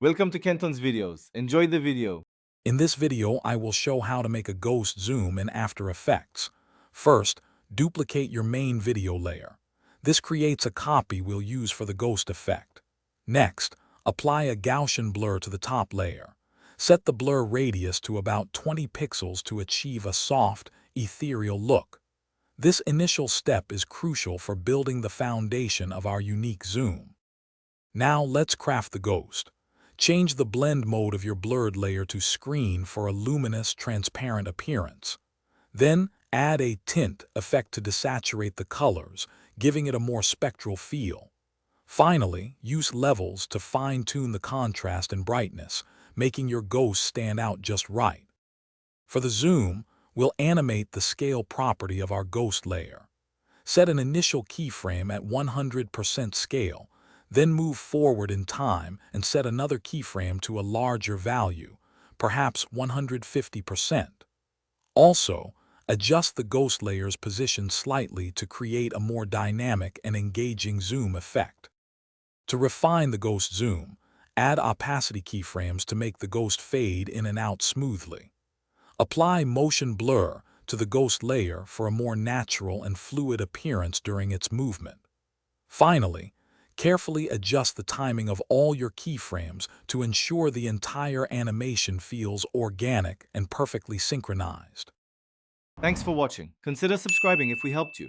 Welcome to Kenton's videos. Enjoy the video. In this video, I will show how to make a ghost zoom in After Effects. First, duplicate your main video layer. This creates a copy we'll use for the ghost effect. Next, apply a Gaussian blur to the top layer. Set the blur radius to about 20 pixels to achieve a soft, ethereal look. This initial step is crucial for building the foundation of our unique zoom. Now let's craft the ghost. Change the blend mode of your blurred layer to screen for a luminous, transparent appearance. Then add a tint effect to desaturate the colors, giving it a more spectral feel. Finally, use levels to fine-tune the contrast and brightness, making your ghost stand out just right. For the zoom, we'll animate the scale property of our ghost layer. Set an initial keyframe at 100% scale, then move forward in time and set another keyframe to a larger value, perhaps 150%. Also, adjust the ghost layer's position slightly to create a more dynamic and engaging zoom effect. To refine the ghost zoom, add opacity keyframes to make the ghost fade in and out smoothly. Apply motion blur to the ghost layer for a more natural and fluid appearance during its movement. Finally, carefully adjust the timing of all your keyframes to ensure the entire animation feels organic and perfectly synchronized. Thanks for watching. Consider subscribing if we helped you.